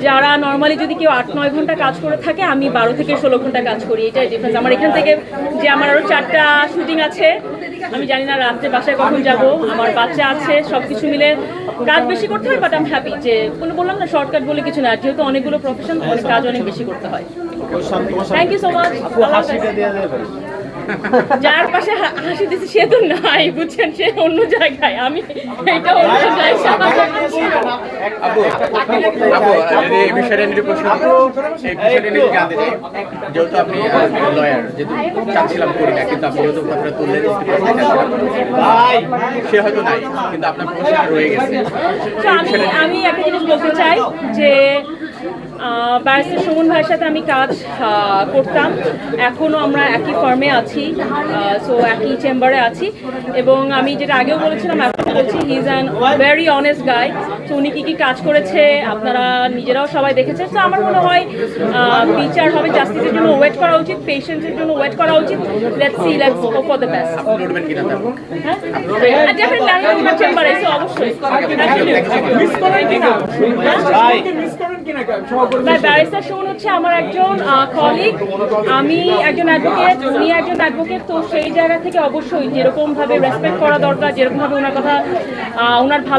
যারা নর্মালি যদি কেউ 8-9 ঘন্টা কাজ করে থাকে, আমি 12 থেকে 16 ঘন্টা কাজ করি। এটাই ডিফারেন্স। আমার এখান থেকে যে আমার আরও 4টা শুটিং আছে, আমি জানি না রাত্রে বাসায় কখন যাব, আমার বাচ্চা আছে, সব কিছু মিলে কাজ বেশি করতে হয়। বাট আমি হ্যাপি যে বললাম না, শর্টকাট বলে কিছু না, যেহেতু অনেকগুলো প্রফেশন, অনেক কাজ অনেক বেশি করতে হয়। Thank you so much. যার পাশে হাসি দিচ্ছে সে তো নাই, বুঝছেন, সে অন্য জায়গায়, আমি এইটা অন্য জায়গায়। এই বিষয়টা নিয়ে প্রশ্ন, এই বিষয়টা নিয়ে জানতে চাই, যেহেতু আপনি লয়ার, যেহেতু চাচ্ছিলাম করি না, কিন্তু আপনি যেহেতু কথাটা তুললেন, সে হয়তো নাই, কিন্তু আপনার প্রশ্ন রয়ে গেছে। আমি একটা জিনিস বলতে চাই যে ব্যারিস্টার সুমন ভাইয়ের সাথে আমি কাজ করতাম, এখনও আমরা একই ফার্মে আছি, সো একই চেম্বারে আছি। এবং আমি যেটা আগেও বলেছিলাম, এখন বলছি, he is an very honest গাই। তো উনি কী কী কাজ করেছে আপনারা নিজেরাও সবাই দেখেছেন। তো আমার মনে হয় বিচার হবে, জাস্টিসের জন্য ওয়েট করা উচিত, পেশেন্সের জন্য ওয়েট করা উচিত। Let's see, let's hope for the best. লড়বেন কিনা তার পক্ষে? হ্যাঁ, ডেফিনেটলি আমি ওনার চেম্বারে এসে অবশ্যই। ব্যারিস্টার সুমন হচ্ছে আমার একজন কলিগ, আমি একজন অ্যাডভোকেট, উনি একজন অ্যাডভোকেট। তো সেই জায়গা থেকে অবশ্যই যেরকম ভাবে রেসপেক্ট করা দরকার, যেরকম ভাবে ওনার কথা, ওনার ভালো